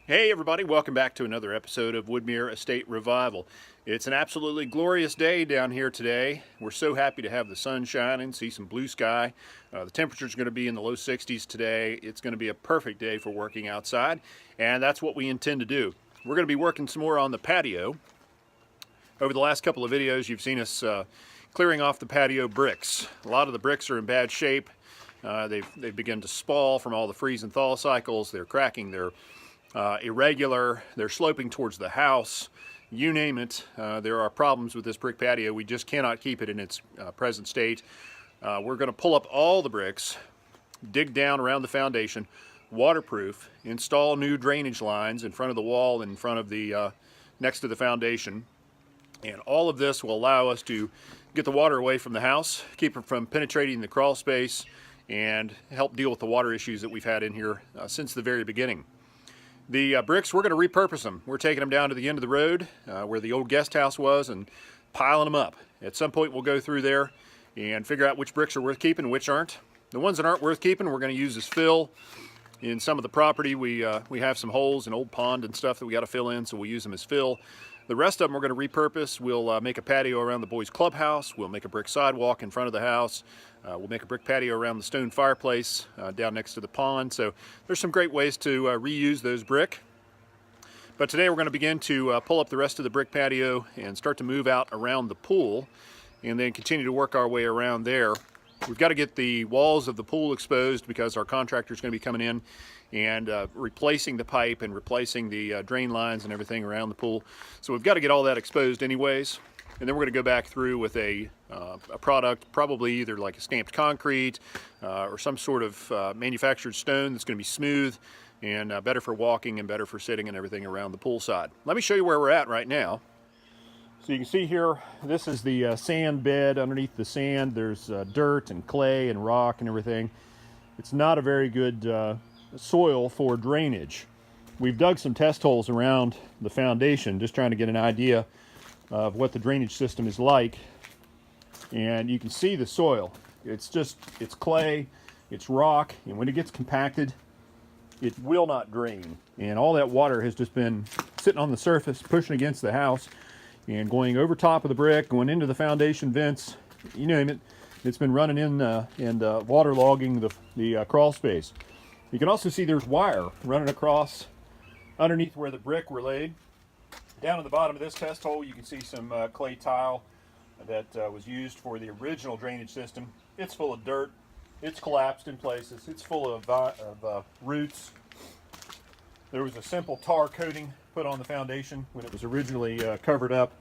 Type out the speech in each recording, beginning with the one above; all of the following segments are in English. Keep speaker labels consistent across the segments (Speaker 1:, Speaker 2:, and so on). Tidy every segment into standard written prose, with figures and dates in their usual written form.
Speaker 1: Hey everybody, welcome back to another episode of Woodmere Estate Revival. It's an absolutely glorious day down here today. We're so happy to have the sun shining, see some blue sky. The temperature's going to be in the low 60s today. It's going to be a perfect day for working outside, and that's what we intend to do. We're going to be working some more on the patio. Over the last couple of videos, you've seen us clearing off the patio bricks. A lot of the bricks are in bad shape. They've begun to spall from all the freeze and thaw cycles. They're cracking, they're irregular, they're sloping towards the house. You name it, there are problems with this brick patio. We just cannot keep it in its present state. We're going to pull up all the bricks, dig down around the foundation, waterproof, install new drainage lines in front of the wall, in front of the next to the foundation. And all of this will allow us to get the water away from the house, keep it from penetrating the crawl space, and help deal with the water issues that we've had in here since the very beginning. The bricks, we're going to repurpose them. We're taking them down to the end of the road where the old guest house was and piling them up. At some point we'll go through there and figure out which bricks are worth keeping and which aren't. The ones that aren't worth keeping we're going to use as fill. In some of the property we have some holes, an old pond and stuff that we got to fill in, so we'll use them as fill. The rest of them we're going to repurpose. We'll make a patio around the boys' clubhouse. We'll make a brick sidewalk in front of the house. We'll make a brick patio around the stone fireplace down next to the pond. So there's some great ways to reuse those brick. But today we're going to begin to pull up the rest of the brick patio and start to move out around the pool and then continue to work our way around there. We've got to get the walls of the pool exposed because our contractor is going to be coming in and replacing the pipe and replacing the drain lines and everything around the pool. So we've got to get all that exposed anyways. And then we're going to go back through with a product, probably either like a stamped concrete or some sort of manufactured stone that's going to be smooth and better for walking and better for sitting and everything around the pool side. Let me show you where we're at right now. So you can see here, this is the sand bed. Underneath the sand there's dirt and clay and rock and everything. It's not a very good soil for drainage. We've dug some test holes around the foundation just trying to get an idea of what the drainage system is like, and you can see the soil. It's clay, it's rock, and when it gets compacted it will not drain, and all that water has just been sitting on the surface, pushing against the house and going over top of the brick, going into the foundation vents, you name it. It's been running in and waterlogging the crawl space. You can also see there's wire running across underneath where the brick were laid. Down at the bottom of this test hole you can see some clay tile that was used for the original drainage system. It's full of dirt, it's collapsed in places, it's full of roots. There was a simple tar coating put on the foundation when it was originally covered up.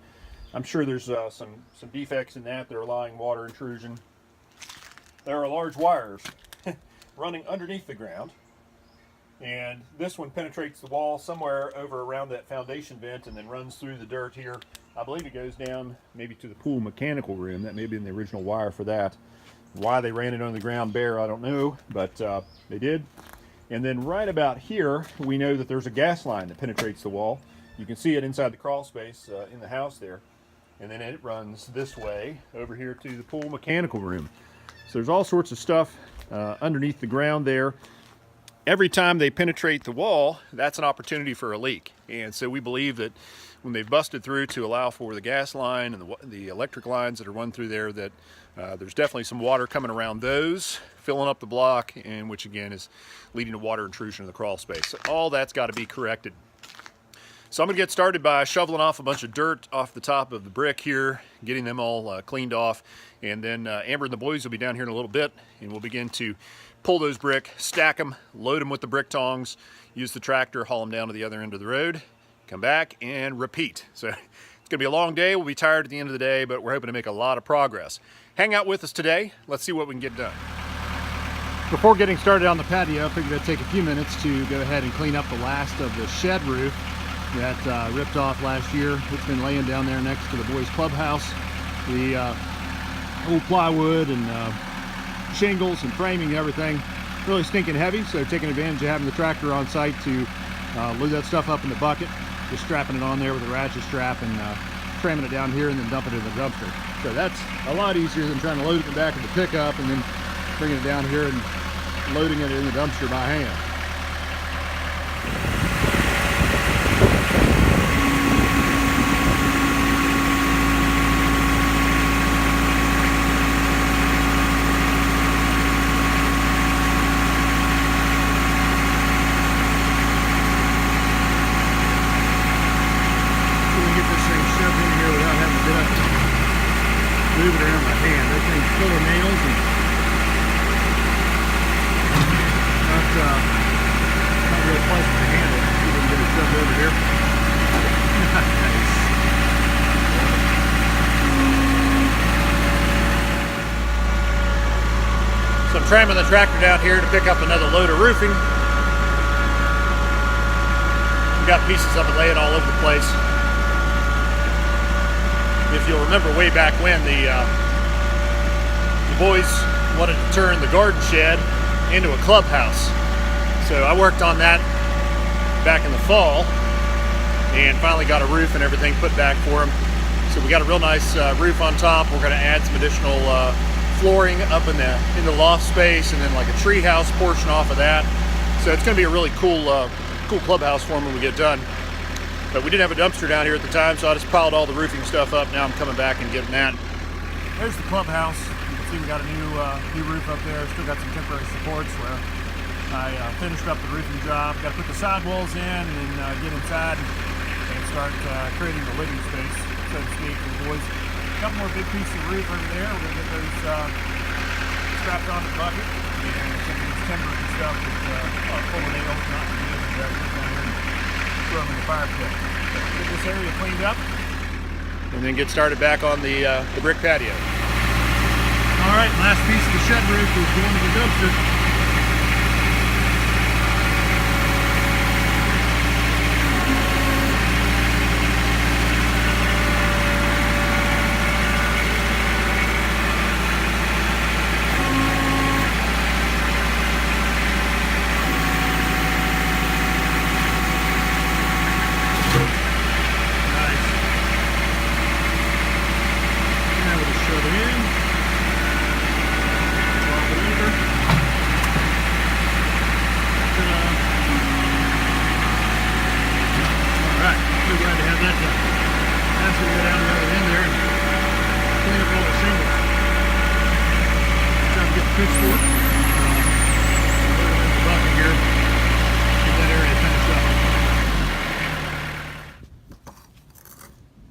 Speaker 1: I'm sure there's some defects in that. They're allowing water intrusion. There are large wires running underneath the ground, and this one penetrates the wall somewhere over around that foundation vent and then runs through the dirt here. I believe it goes down maybe to the pool mechanical room. That may be in the original wire for that. Why they ran it on the ground bare, I don't know, but they did. And then right about here, we know that there's a gas line that penetrates the wall. You can see it inside the crawl space in the house there. And then it runs this way over here to the pool mechanical room. So there's all sorts of stuff underneath the ground there. Every time they penetrate the wall, that's an opportunity for a leak. And so we believe that when they've busted through to allow for the gas line and the electric lines that are run through there, that there's definitely some water coming around those, filling up the block, and which again is leading to water intrusion in the crawl space. So all that's got to be corrected. So I'm going to get started by shoveling off a bunch of dirt off the top of the brick here, getting them all cleaned off, and then Amber and the boys will be down here in a little bit, and we'll begin to pull those brick, stack them, load them with the brick tongs, use the tractor, haul them down to the other end of the road, come back and repeat. So it's going to be a long day. We'll be tired at the end of the day, but we're hoping to make a lot of progress. Hang out with us today. Let's see what we can get done. Before getting started on the patio, I figured I'd take a few minutes to go ahead and clean up the last of the shed roof that ripped off last year. It's been laying down there next to the boys' clubhouse. The old plywood and shingles and framing and everything really stinking heavy, so taking advantage of having the tractor on site to load that stuff up in the bucket, just strapping it on there with a ratchet strap and cramming it down here and then dumping it in the dumpster. So that's a lot easier than trying to load it in the back of the pickup and then bringing it down here and loading it in the dumpster by hand. move it around my hand. That thing's full of nails and not real pleasant to handle. See if we can get it shoved over here. Nice. So I'm tramming the tractor down here to pick up another load of roofing. We've got pieces of it laying all over the place. If you'll remember way back when, the boys wanted to turn the garden shed into a clubhouse. So I worked on that back in the fall and finally got a roof and everything put back for them. So we got a real nice roof on top. We're going to add some additional flooring up in the loft space, and then like a tree house portion off of that. So it's going to be a really cool clubhouse for them when we get done. But we didn't have a dumpster down here at the time, so I just piled all the roofing stuff up. Now I'm coming back and getting that. There's the clubhouse. You can see we got a new roof up there. Still got some temporary supports where I finished up the roofing job. Got to put the sidewalls in and get inside and start creating the living space, so to speak, for the boys. A couple more big pieces of roof over there. We're going to get those strapped on the bucket, and some of these timber and stuff that's full of nails, not to be able to down here and throw them in the fire pit. So get this area cleaned up, and then get started back on the brick patio. All right, last piece of the shed roof is going to the dumpster.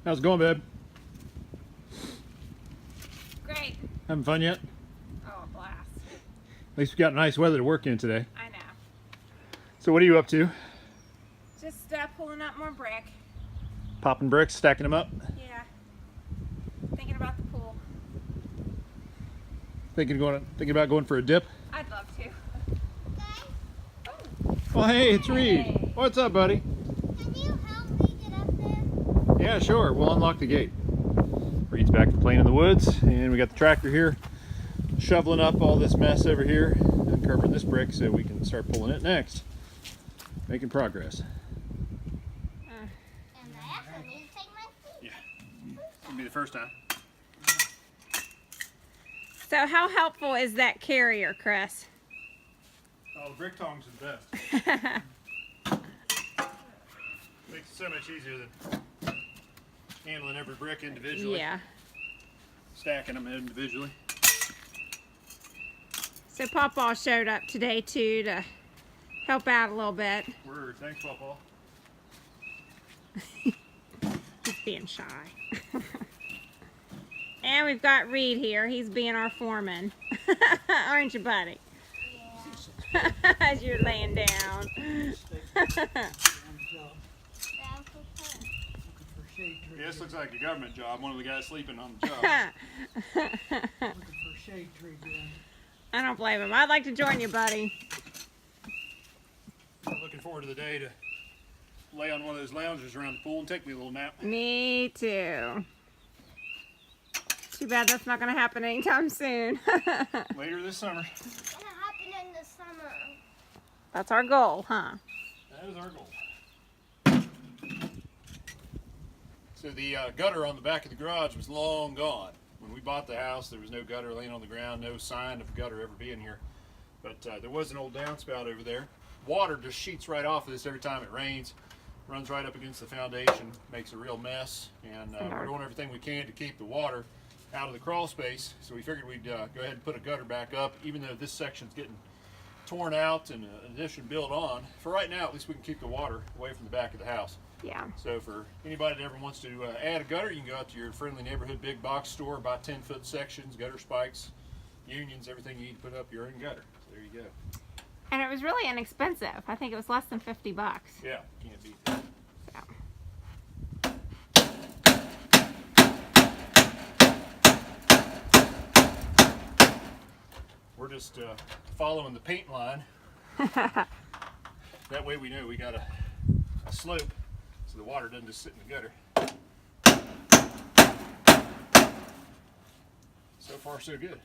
Speaker 1: How's it going, babe?
Speaker 2: Great.
Speaker 1: Having fun yet?
Speaker 2: Oh, a blast.
Speaker 1: At least we got nice weather to work in today.
Speaker 2: I know.
Speaker 1: So what are you up to?
Speaker 2: Just pulling up more brick.
Speaker 1: Popping bricks, stacking them up?
Speaker 2: Yeah. Thinking about the pool.
Speaker 1: Thinking about going for a dip?
Speaker 2: I'd love to.
Speaker 1: Oh, hey, it's Reed.
Speaker 2: Hey.
Speaker 1: What's up, buddy?
Speaker 3: Can you help me get up there?
Speaker 1: Yeah, sure. We'll unlock the gate. Reed's back to playing in the woods, and we got the tractor here shoveling up all this mess over here, uncovering this brick so we can start pulling it next. Making progress.
Speaker 3: And I also need to take my seat.
Speaker 1: Yeah. It'll be the first time.
Speaker 2: So how helpful is that carrier, Chris?
Speaker 1: Oh, the brick tongs are the best. Makes it so much easier than handling every brick individually.
Speaker 2: Yeah.
Speaker 1: Stacking them individually.
Speaker 2: So Papa showed up today too to help out a little bit.
Speaker 1: Word. Thanks, Papa.
Speaker 2: He's being shy. And we've got Reed here. He's being our foreman. Aren't you, buddy?
Speaker 3: Yeah.
Speaker 2: As you're laying down.
Speaker 1: Yeah, this looks like a government job. One of the guys sleeping on the job.
Speaker 3: Looking for shade tree doing.
Speaker 2: I don't blame him. I'd like to join you, buddy.
Speaker 1: I'm looking forward to the day to lay on one of those loungers around the pool and take me a little nap.
Speaker 2: Me too. Too bad that's not going to happen anytime soon.
Speaker 1: Later this summer.
Speaker 3: It's gonna happen in the summer.
Speaker 2: That's our goal, huh?
Speaker 1: That is our goal. So the gutter on the back of the garage was long gone. When we bought the house, there was no gutter laying on the ground, no sign of gutter ever being here. But there was an old downspout over there. Water just sheets right off of this every time it rains. Runs right up against the foundation, makes a real mess. And we're doing everything we can to keep the water out of the crawl space. So we figured we'd go ahead and put a gutter back up, even though this section's getting torn out and an addition built on. For right now, at least we can keep the water away from the back of the house.
Speaker 2: Yeah.
Speaker 1: So for anybody that ever wants to add a gutter, you can go out to your friendly neighborhood big box store, buy 10-foot sections, gutter spikes, unions, everything you need to put up your own gutter. So there you go.
Speaker 2: And it was really inexpensive. I think it was less than $50.
Speaker 1: Yeah, can't beat that.
Speaker 2: Yeah.
Speaker 1: We're just following the paint line. That way we know we got a slope so the water doesn't just sit in the gutter. So far so good.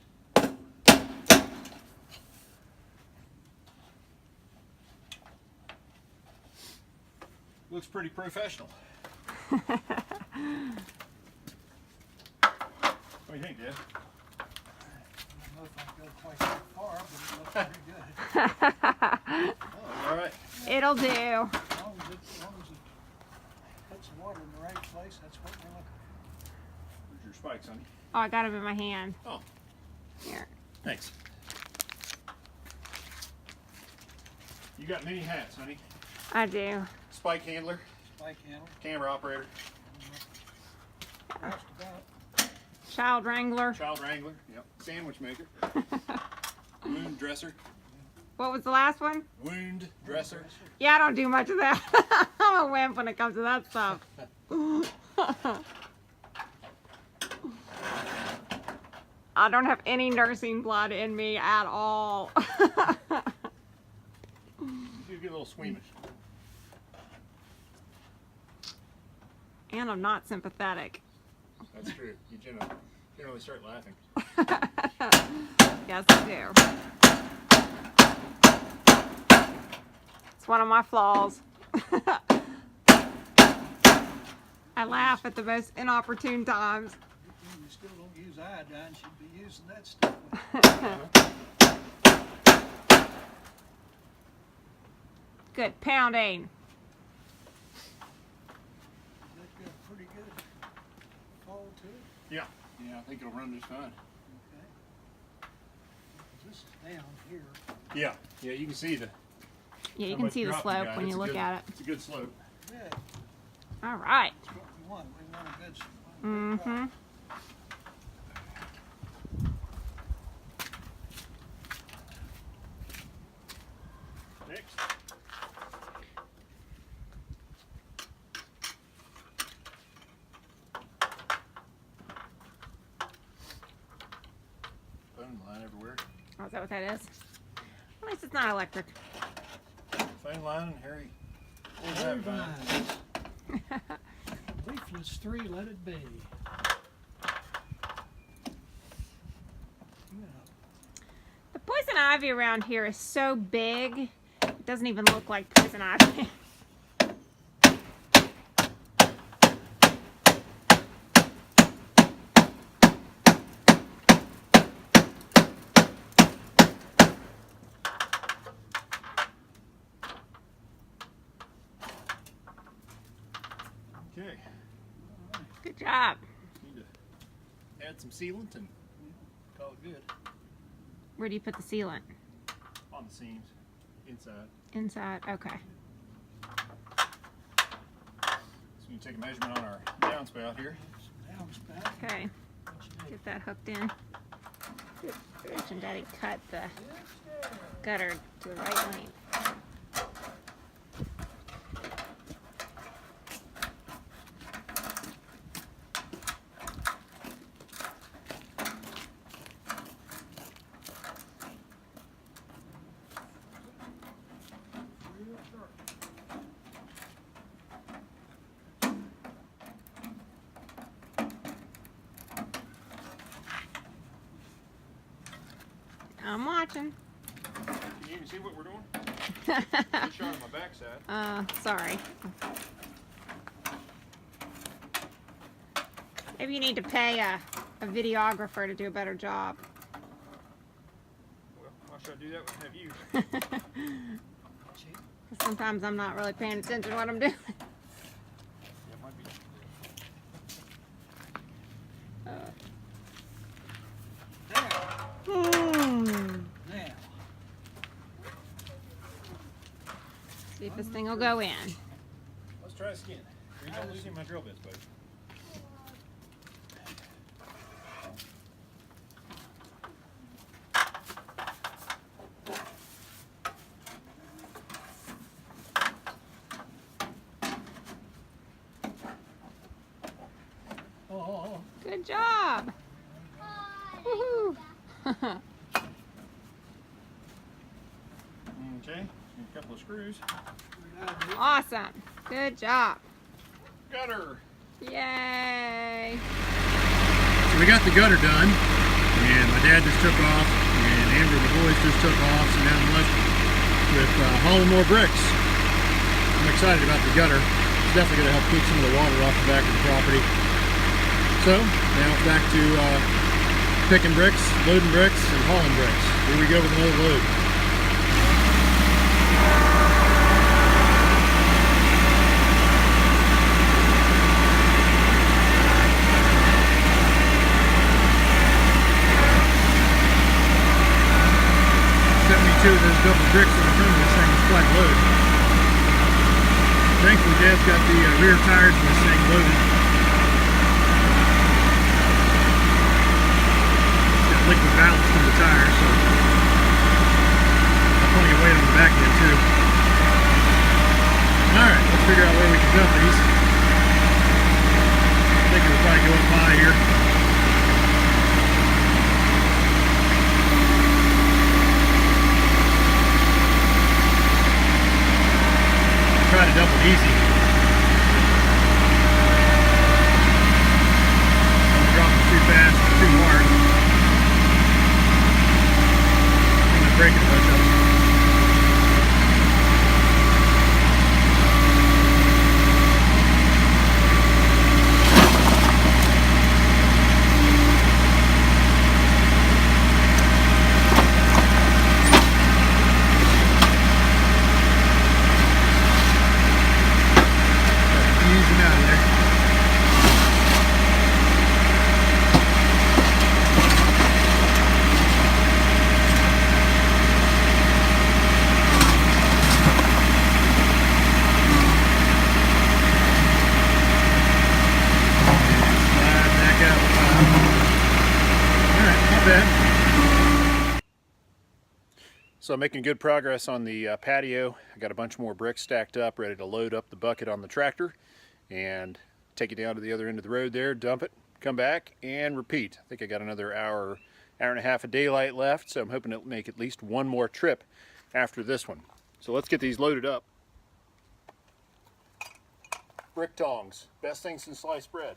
Speaker 1: Looks pretty professional. What do you think, Dad?
Speaker 4: I don't know if I can go quite that far, but it looks pretty good.
Speaker 1: Oh, all right.
Speaker 2: It'll do.
Speaker 4: As long as it puts the water in the right place, that's what we're looking
Speaker 1: Where's your spikes, honey?
Speaker 2: Oh, I got him in my hand.
Speaker 1: Oh,
Speaker 2: Here.
Speaker 1: thanks. You got many hats, honey.
Speaker 2: I do.
Speaker 1: Spike handler,
Speaker 4: for. Spike handle,
Speaker 1: camera operator,
Speaker 4: just about.
Speaker 2: Child wrangler.
Speaker 1: child wrangler, yep, sandwich maker, wound dresser,
Speaker 2: What was the last one?
Speaker 1: wound dresser.
Speaker 2: Yeah, I don't do much of that. I'm a wimp when it comes to that stuff. I don't have any nursing blood in me at all.
Speaker 1: You get a little squeamish.
Speaker 2: And I'm not sympathetic.
Speaker 1: That's true. You generally start laughing.
Speaker 2: Yes, I do. It's one of my flaws. I laugh at the most inopportune times.
Speaker 4: You still don't use iodine, should be using that stuff.
Speaker 2: Good pounding.
Speaker 4: They've got pretty good fall to it.
Speaker 1: Yeah. Yeah, I think it'll run just fine.
Speaker 4: Okay. This is down here.
Speaker 1: Yeah. Yeah, you can see the.
Speaker 2: Yeah, you
Speaker 1: how
Speaker 2: can
Speaker 1: much
Speaker 2: see the
Speaker 1: drop
Speaker 2: slope
Speaker 1: got.
Speaker 2: when
Speaker 1: It's
Speaker 2: you
Speaker 1: a
Speaker 2: look
Speaker 1: good-
Speaker 2: at it.
Speaker 1: It's a good slope.
Speaker 4: Good.
Speaker 2: All right.
Speaker 4: That's what we want. We want a good
Speaker 2: Mm-hmm.
Speaker 1: Next. Phone line everywhere.
Speaker 2: Oh, is that what that is? At least it's not electric.
Speaker 1: Phone line and Harry. Where's
Speaker 4: Very
Speaker 1: that vine?
Speaker 4: fine. Leafless 3, let it be. Yeah.
Speaker 2: The poison ivy around here is so big, it doesn't even look like poison ivy.
Speaker 1: Okay.
Speaker 2: Good job.
Speaker 1: Need to add some sealant and call it good.
Speaker 2: Where do you put the sealant?
Speaker 1: On the seams, inside.
Speaker 2: Inside. Okay.
Speaker 1: So you take a measurement on our downspout here.
Speaker 4: Downspout.
Speaker 2: Okay.
Speaker 4: What you need?
Speaker 2: Get that hooked in. Rich and Daddy cut the gutter to the right length. I'm watching.
Speaker 1: Can you even see what we're doing? Good shot on my backside.
Speaker 2: Sorry. Maybe you need to pay a videographer to do a better job.
Speaker 1: Well, why should I do that when I have you?
Speaker 2: Sometimes I'm not really paying attention to what I'm doing.
Speaker 1: Yeah, it might be.
Speaker 4: There.
Speaker 2: Hmm.
Speaker 4: Now.
Speaker 2: See if this thing will go in.
Speaker 1: Let's try this again. You're not losing my drill bits, buddy.
Speaker 4: Oh,
Speaker 2: Good job. Woohoo.
Speaker 1: Okay, a couple of screws.
Speaker 2: Awesome. Good job.
Speaker 1: Gutter.
Speaker 2: Yay.
Speaker 1: So we got the gutter done, and my dad just took off, and Amber and the boys just took off, so now I'm left with hauling more bricks. I'm excited about the gutter. It's definitely going to help keep some of the water off the back of the property. So now it's back to picking bricks, loading bricks, and hauling bricks. Here we go with another load. There's a couple bricks in the front of this thing. It's quite a load. Thankfully, Dad's got the rear tires in this thing loaded. It's got liquid ballast in the tires, so got plenty of weight on the back end too. Alright, let's figure out where we can dump these. I think it'll probably go up high here. Try to dump it easy. Don't drop it too fast or too hard. I'm going to break it a bunch of them. So I'm making good progress on the patio. I got a bunch more bricks stacked up, ready to load up the bucket on the tractor and take it down to the other end of the road there, dump it, come back, and repeat. I think I got another hour and a half of daylight left, so I'm hoping to make at least one more trip after this one. So let's get these loaded up. Brick tongs, best thing since sliced bread.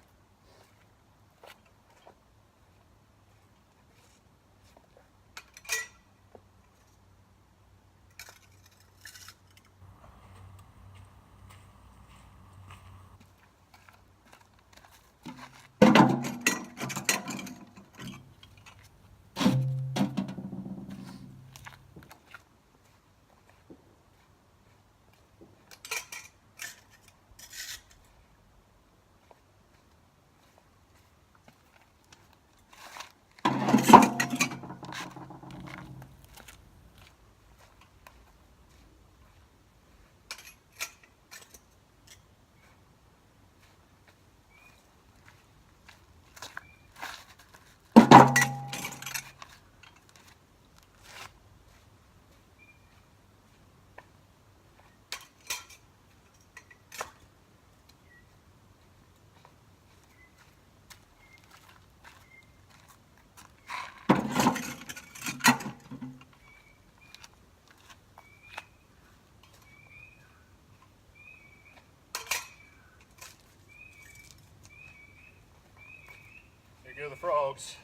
Speaker 1: There go the frogs.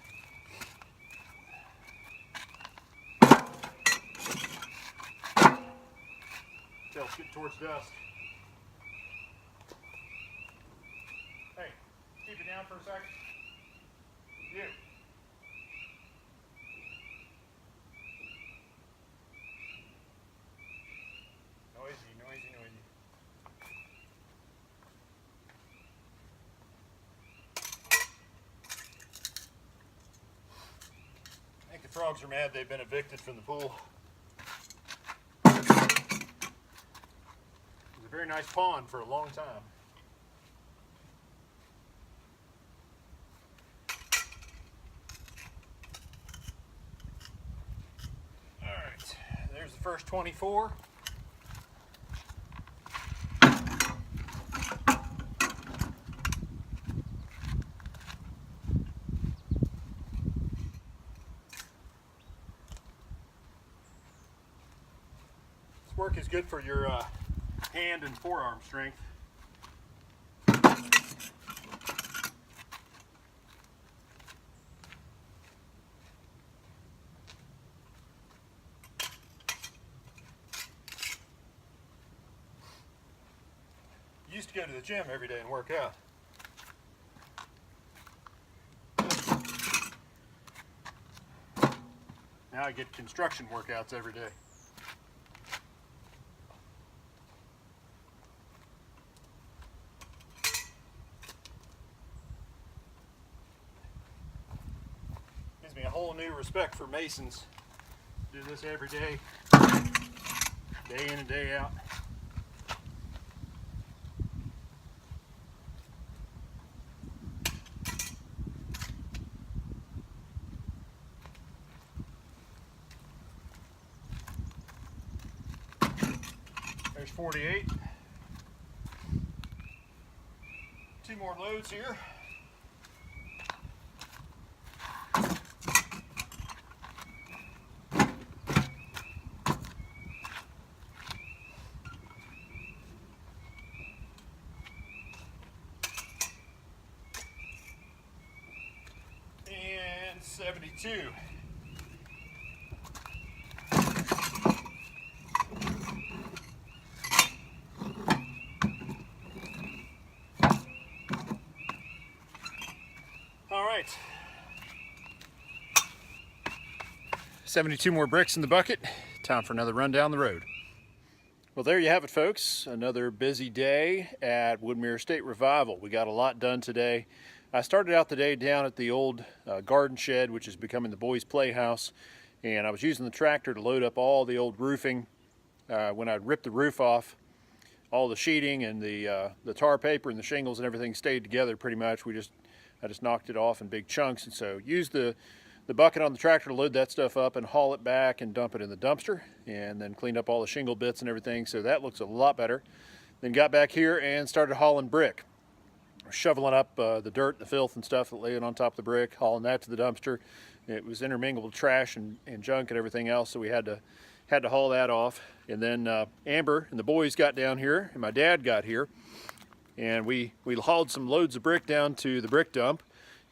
Speaker 1: Tails get towards dusk. Hey, keep it down for a second. You. Noisy, noisy, noisy. I think the frogs are mad they've been evicted from the pool. very nice pond for a long time. All right, there's the first 24. This work is good for your hand and forearm strength. Used to go to the gym every day and work out. Now I get construction workouts every day. Gives me a whole new respect for masons. Do this every day, day in and day out. There's 48. 2 more loads here. And 72. All right, 72 more bricks in the bucket. Time for another run down the road. Well, there you have it, folks. Another busy day at Woodmere Estate Revival. We got a lot done today. I started out the day down at the old garden shed, which is becoming the boys' playhouse, and I was using the tractor to load up all the old roofing. When I ripped the roof off, all the sheeting and the tar paper and the shingles and everything stayed together pretty much. I just knocked it off in big chunks, and so used the bucket on the tractor to load that stuff up and haul it back and dump it in the dumpster, and then cleaned up all the shingle bits and everything, so that looks a lot better. Then got back here and started hauling brick, shoveling up the dirt, the filth and stuff that lay on top of the brick, hauling that to the dumpster. It was intermingled with trash and junk and everything else, so we had to haul that off. And then Amber and the boys got down here, and my dad got here, and we hauled some loads of brick down to the brick dump,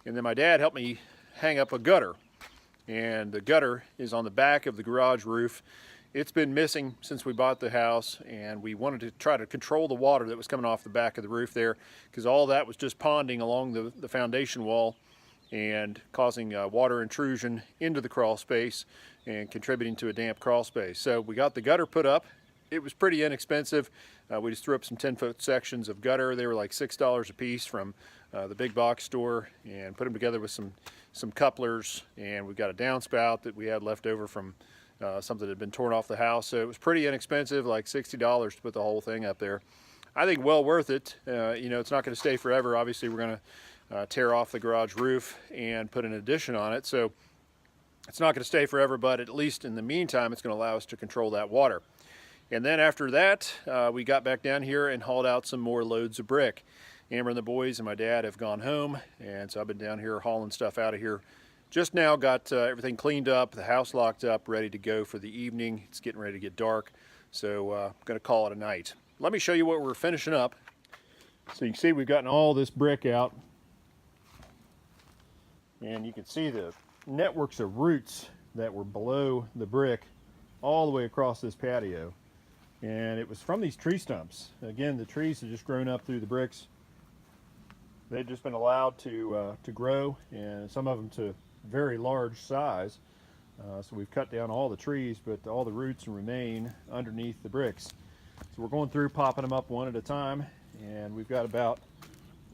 Speaker 1: and then my dad helped me hang up a gutter. And the gutter is on the back of the garage roof. It's been missing since we bought the house, and we wanted to try to control the water that was coming off the back of the roof there, because all that was just ponding along the foundation wall and causing water intrusion into the crawl space and contributing to a damp crawl space. So we got the gutter put up. It was pretty inexpensive. We just threw up some 10-foot sections of gutter. They were like $6 a piece from the big box store, and put them together with some couplers, and we got a downspout that we had left over from something that had been torn off the house. So it was pretty inexpensive, like $60 to put the whole thing up there. I think well worth it. You know, it's not going to stay forever. Obviously, we're going to tear off the garage roof and put an addition on it. So it's not going to stay forever, but at least in the meantime, it's going to allow us to control that water. And then after that, we got back down here and hauled out some more loads of brick. Amber and the boys and my dad have gone home, and so I've been down here hauling stuff out of here. Just now got everything cleaned up, the house locked up, ready to go for the evening. It's getting ready to get dark, so I'm going to call it a night. Let me show you what we're finishing up. So you can see we've gotten all this brick out, and you can see the networks of roots that were below the brick all the way across this patio. And it was from these tree stumps. Again, the trees have just grown up through the bricks. They've just been allowed to grow, and some of them to very large size. So we've cut down all the trees, but all the roots remain underneath the bricks. So we're going through popping them up one at a time, and we've got about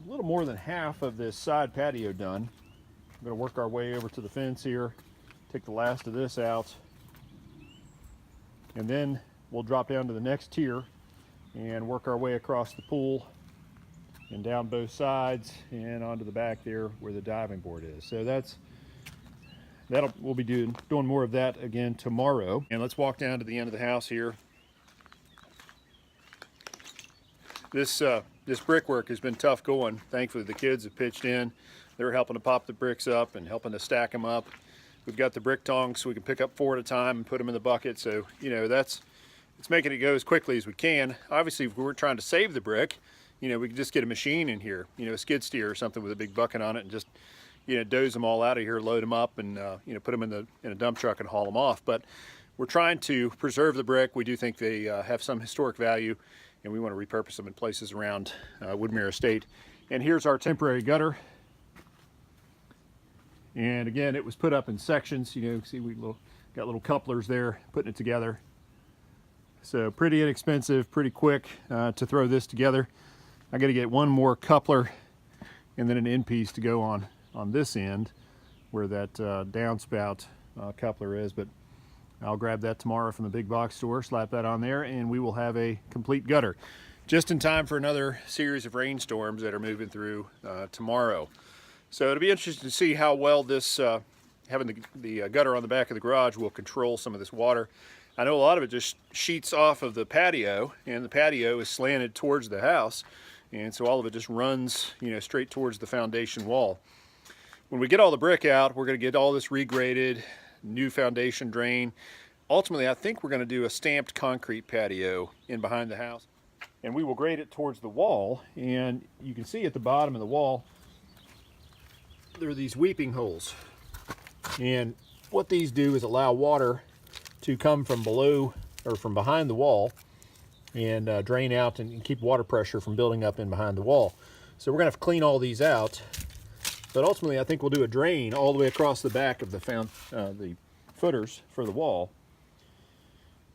Speaker 1: a little more than half of this side patio done. I'm going to work our way over to the fence here, take the last of this out, and then we'll drop down to the next tier and work our way across the pool and down both sides and onto the back there where the diving board is. So we'll be doing more of that again tomorrow. And let's walk down to the end of the house here. This brickwork has been tough going. Thankfully the kids have pitched in. They're helping to pop the bricks up and helping to stack them up. We've got the brick tongs so we can pick up 4 at a time and put them in the bucket. So, you know, it's making it go as quickly as we can. Obviously, if we're trying to save the brick, you know, we can just get a machine in here, you know, a skid steer or something with a big bucket on it, and just, you know, doze them all out of here, load them up, and you know, put them in a dump truck and haul them off. But we're trying to preserve the brick. We do think they have some historic value, and we want to repurpose them in places around Woodmere Estate. And here's our temporary gutter. And again, it was put up in sections. You know, see we got little couplers there, putting it together. So pretty inexpensive, pretty quick to throw this together. I got to get one more coupler and then an end piece to go on this end where that downspout coupler is. But I'll grab that tomorrow from the big box store, slap that on there, and we will have a complete gutter. Just in time for another series of rainstorms that are moving through tomorrow. So it'll be interesting to see how well this, having the gutter on the back of the garage will control some of this water. I know a lot of it just sheets off of the patio, and the patio is slanted towards the house, and so all of it just runs, you know, straight towards the foundation wall. When we get all the brick out, we're going to get all this regraded, new foundation drain. Ultimately, I think we're going to do a stamped concrete patio in behind the house, and we will grade it towards the wall. And you can see at the bottom of the wall there are these weeping holes, and what these do is allow water to come from below or from behind the wall and drain out and keep water pressure from building up in behind the wall. So we're gonna have to clean all these out, but ultimately I think we'll do a drain all the way across the back of the footers for the wall.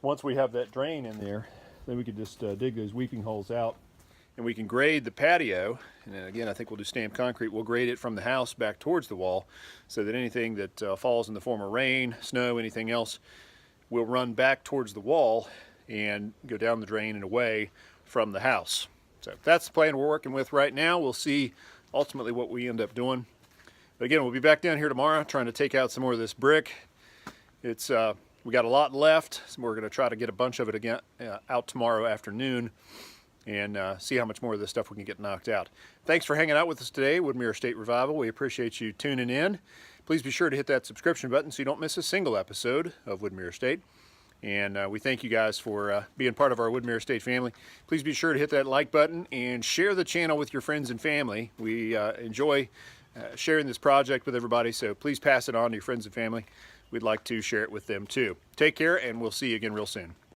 Speaker 1: Once we have that drain in there, then we can just dig those weeping holes out, and we can grade the patio. And then again, I think we'll do stamped concrete. We'll grade it from the house back towards the wall so that anything that falls in the form of rain, snow, anything else will run back towards the wall and go down the drain and away from the house. So that's the plan we're working with right now. We'll see ultimately what we end up doing. But again, we'll be back down here tomorrow trying to take out some more of this brick. It's we got a lot left, so we're going to try to get a bunch of it again out tomorrow afternoon and see how much more of this stuff we can get knocked out. Thanks for hanging out with us today, Woodmere Estate Revival. We appreciate you tuning in. Please be sure to hit that subscription button so you don't miss a single episode of Woodmere Estate. And we thank you guys for being part of our Woodmere Estate family. Please be sure to hit that like button and share the channel with your friends and family. We enjoy sharing this project with everybody, so please pass it on to your friends and family. We'd like to share it with them too. Take care, and we'll see you again real soon.